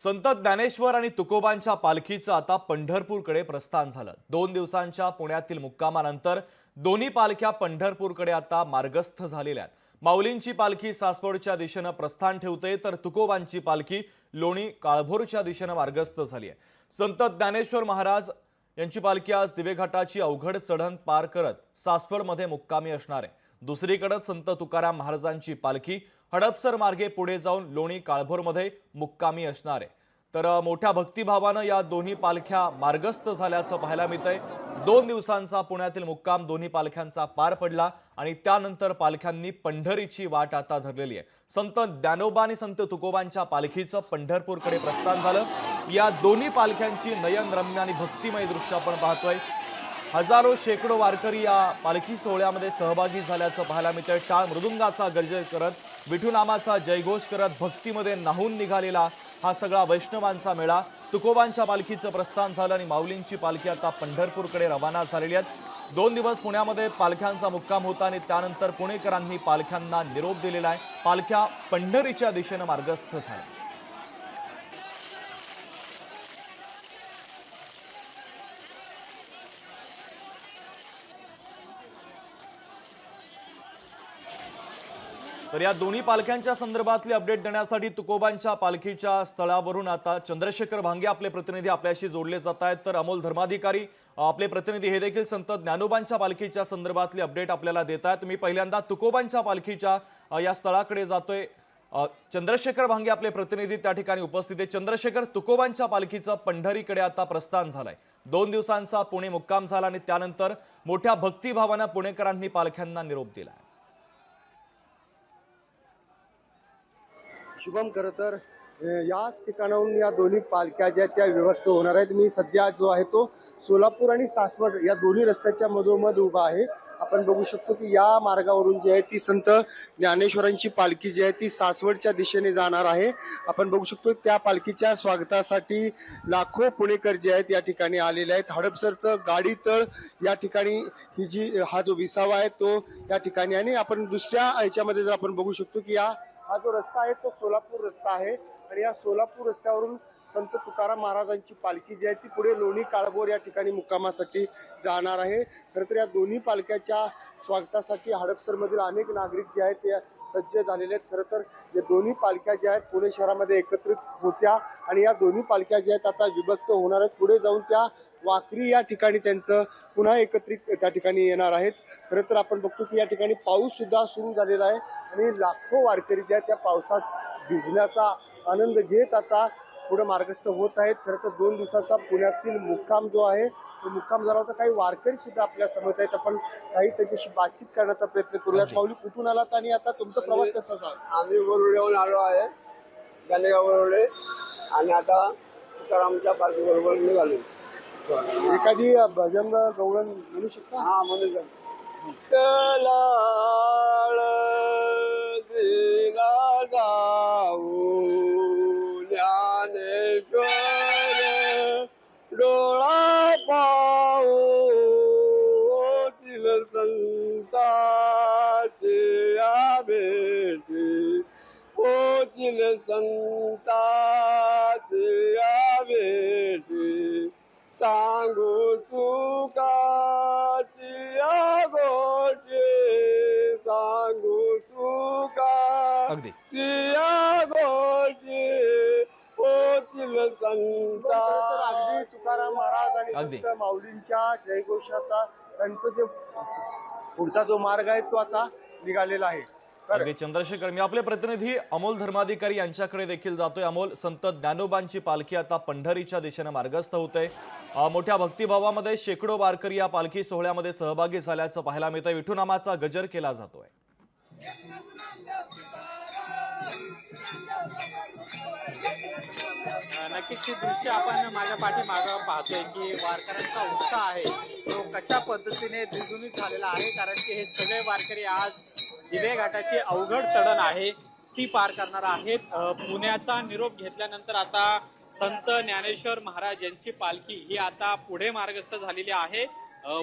संत ज्ञानेश्वर आणि तुकोबांच्या पालखीचं आता पंढरपूरकडे प्रस्थान झालं। 2 दिवसांच्या पुण्यातील मुक्कामानंतर दोन्ही पालख्या पंढरपूरकडे आता मार्गस्थ झालेल्या आहेत। माऊलींची पालखी सासवडच्या दिशेने प्रस्थान ठेवते, तर तुकोबांची पालखी लोणी काळभोरच्या दिशेने मार्गस्थ झाली आहे। संत ज्ञानेश्वर महाराज यांची पालखी आज दिवेघाटाची अवघड चढण पार करत सासवडमध्ये मुक्कामी असणार आहे। दुसरीकडे संत तुकाराम महाराजांची पालखी हडपसर मार्गे पुढे जाऊन लोणी काळभोरमध्ये मुक्कामी असणार आहे। तर मोठ्या भक्तिभावाने या दोन्ही पालख्या मार्गस्थ झाल्याचं पाहायला मिळतंय। 2 दिवसांचा पुण्यातील मुक्काम दोन्ही पालख्यांचा पार पडला आणि त्यानंतर पालख्यांनी पंढरीची वाट आता धरलेली आहे। संत ज्ञानोबा आणि संत तुकोबांच्या पालखीचं पंढरपूरकडे प्रस्थान झालं। या दोन्ही पालख्यांची नयनरम्य आणि भक्तिमय दृश्य आपण पाहतोय। हजारो शेकडो वारकरी या पालखी सोहळ्यामध्ये सहभागी झाल्याचं पाहायला मिळतंय। टाळ मृदुंगाचा गजर करत, विठुनामाचा जयघोष करत भक्तीमध्ये न्हाऊन निघालेला हा सगळा वैष्णवांचा मेळा। तुकोबांच्या पालखीचं प्रस्थान झालं आणि माऊलींची पालखी आता पंढरपूरकडे रवाना झालेली आहे। 2 दिवस पुण्यामध्ये पालख्यांचा मुक्काम होता आणि त्यानंतर पुणेकरांनी पालख्यांना निरोप दिलेला आहे। पालख्या पंढरीच्या दिशेने मार्गस्थ झाल्या। तर या दोन्ही पालख्यांच्या संदर्भातले अपडेट देण्यासाठी तुकोबांच्या पालखीच्या स्थळावरून आता चंद्रशेखर भांगे आपले प्रतिनिधी आपल्याशी जोडले जात आहेत। तर अमोल धर्माधिकारी आपले प्रतिनिधी हे देखील संत ज्ञानोबांच्या पालखीच्या संदर्भातले अपडेट आपल्याला देत आहेत। मी पहिल्यांदा तुकोबांच्या पालखीच्या या स्थळाकडे जातोय। चंद्रशेखर भांगे आपले प्रतिनिधी त्या ठिकाणी उपस्थित आहेत। चंद्रशेखर, तुकोबांच्या पालखीचं पंढरीकडे आता प्रस्थान झालंय। 2 दिवसांचा पुणे मुक्काम झाला आणि त्यानंतर मोठ्या भक्तिभावाने पुणेकरांनी पालख्यांना निरोप दिला। शुभम, खरं तर याच ठिकाणाहून या दोन्ही पालख्या ज्या त्या विभक्त होणार आहेत। मी सध्या जो आहे तो सोलापूर आणि सासवड या दोन्ही रस्त्याच्या मधोमध उभा आहे। आपण बघू शकतो की या मार्गावरून जी आहे ती संत ज्ञानेश्वरांची पालखी जी आहे ती सासवडच्या दिशेने जाणार आहे। आपण बघू शकतो त्या पालखीच्या स्वागतासाठी लाखो पुणेकर जे आहेत या ठिकाणी आलेले आहेत। हडपसरचं गाडी तळ या ठिकाणी हा जो विसावा आहे तो या ठिकाणी, आणि आपण दुसऱ्या ह्याच्यामध्ये जर आपण बघू शकतो की हा जो रस्ता आहे तो सोलापूर रस्ता आहे आणि या सोलापूर रस्त्यावरून संत तुकाराम महाराजांची पालखी जी आहे ती पुढे लोणी काळभोर या ठिकाणी मुक्कामासाठी जाणार आहे। खरं तर या दोन्ही पालख्याच्या स्वागतासाठी हडपसरमधील अनेक नागरिक जे आहेत ते सज्ज झालेले आहेत। खरं तर या दोन्ही पालख्या ज्या आहेत पुणे शहरामध्ये एकत्रित होत्या आणि या दोन्ही पालख्या ज्या आहेत आता विभक्त होणार आहेत। पुढे जाऊन त्या वाकरी या ठिकाणी त्यांचं पुन्हा एकत्रित त्या ठिकाणी येणार आहेत। खरं तर आपण बघतो की या ठिकाणी पाऊस सुद्धा सुरू झालेला आहे आणि लाखो वारकरी जे आहेत त्या पावसात भिजण्याचा आनंद घेत आता पुढे मार्गस्थ होत आहेत। खरं तर 2 दिवसाचा पुण्यातील मुक्काम जो आहे तो मुक्काम झाला होता। काही वारकरी सुद्धा आपल्या समोर आहेत, आपण काही त्यांच्याशी बातचीत करण्याचा प्रयत्न करूयात। माऊली, कुठून आलात आणि आता तुमचा प्रवास कसा झाला? आम्ही वरुड्याहून आलो आहे, गालेगाव वरुडे, आणि आता तुकारामच्या पालखी बरोबर निघालो। एखादी भजन गवळण म्हणू शकता? हा, म्हणू चला दिला जाऊ ज्ञानेश्वर डोळा पाहू तिल संताचे भेटी पोचिल संताचे भेटी सांगू चुकाची गोष्टी सांगू चुका गोष्टी पोचिल संता। अगदी तुकाराम महाराज आणि संत माऊलींच्या जयघोषाचा त्यांचं जे पुढचा जो मार्ग आहे तो आता निघालेला आहे। अगदी चंद्रशेखर, मी आपले प्रतिनिधी अमोल धर्माधिकारी यांच्याकडे देखील जातोय। अमोल, संत ज्ञानोबांची पालखी आता पंढरीच्या दिशेने मार्गस्थ होते। मोठ्या भक्तिभावामध्ये शेकडो वारकरी या पालखी सोहळ्यामध्ये सहभागी झाल्याचं पाहायला मिळतंय। विठुनामाचा गजर केला जातोय। नक्कीच ही दृश्य आपण माझ्या पाठीमागं पाहतोय की वारकऱ्यांचा उत्साह आहे तो कशा पद्धतीने द्विगुणित झालेला आहे, कारण की हे सगळे वारकरी आज दिवे घाटाची अवघड चढण आहे ती पार करणार आहेत। पुण्याचा निरोप घेतल्यानंतर आता संत ज्ञानेश्वर महाराज यांची पालखी ही आता पुढे मार्गस्थ झालेली आहे।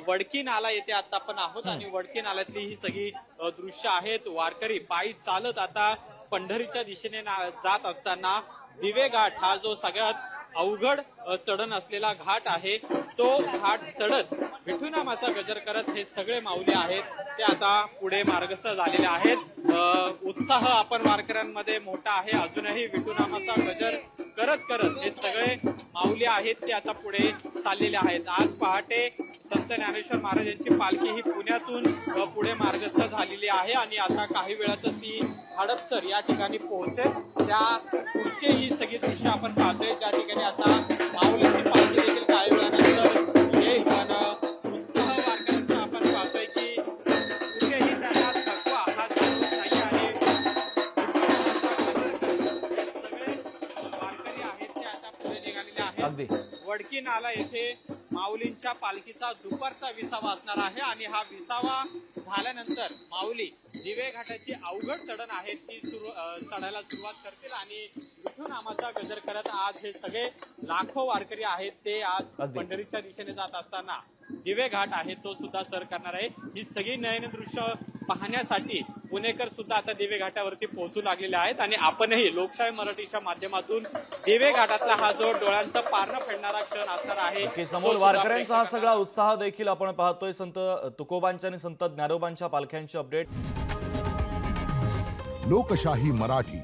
वडकी नाला येथे आता आपण आहोत आणि वडकी नाल्यातली ही सगळी दृश्य आहेत। वारकरी पायी चालत आता पंढरीच्या दिशेने जात असताना दिवे घाट हा जो सगळ्यात अवघड चढण असलेला घाट आहे, तो घाट चढत विठुनामाचा गजर करत हे सगळे माऊली आहेत ते आता पुढे मार्गस्थ झालेले आहेत। उत्साह आपण वारकऱ्यांमध्ये मोठा आहे। अजूनही विठुनामाचा गजर करत करत हे सगळे माऊली आहेत ते आता पुढे चाललेले आहेत। आज पहाटे संत ज्ञानेश्वर महाराज यांची पालखी ही पुण्यातून पुढे मार्गस्थ झालेली आहे आणि आता काही वेळातच ती हडपसर या ठिकाणी पोहोचेल। त्या पुढचे ही सगळी दृश्य आपण पाहतोय, ज्या ठिकाणी आता माऊलींची पालखी देखील काही वेळानंतर येईल। पण उत्साह वारकऱ्यांचा आपण पाहतोय की कुठेही त्यांना थकवा हा जाणवत नाही आहे। सगळे वारकरी आहेत ते आता पुढे निघालेले आहेत। अगदी वडकी नाला येथे माऊलींच्या पालखीचा दुपारचा विसावा असणार आहे आणि हा विसावा झाल्यानंतर माऊली दिवे घाटाची अवघड चढण आहे ती चढायला सुरुवात करतील आणि विठुनामाचा गजर करत आज हे सगळे लाखो वारकरी आहेत ते आज अगदी. पंढरीच्या दिशेने जात असताना दिवे घाट आहे तो सुद्धा सर करणार आहे। ही सगळी नयन दृश्य पाहण्यासाठी पुणेकर सुद्धा आता दिवे घाटावरती पोहोचू लागलेले आहेत आणि आपणही लोकशाही मराठीच्या माध्यमातून दिवे घाटातला हा जो डोळ्यांचं पारणं फेडणारा क्षण असणार आहे की तो समोर सुद्धा वारकऱ्यांचा हा प्रेक्षकांना सगळा उत्साह देखील आपण पाहतोय। संत तुकोबांच्या आणि संत ज्ञानोबांच्या पालख्यांची अपडेट। लोकशाही मराठी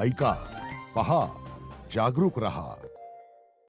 ऐका, पहा, जागरूक रहा।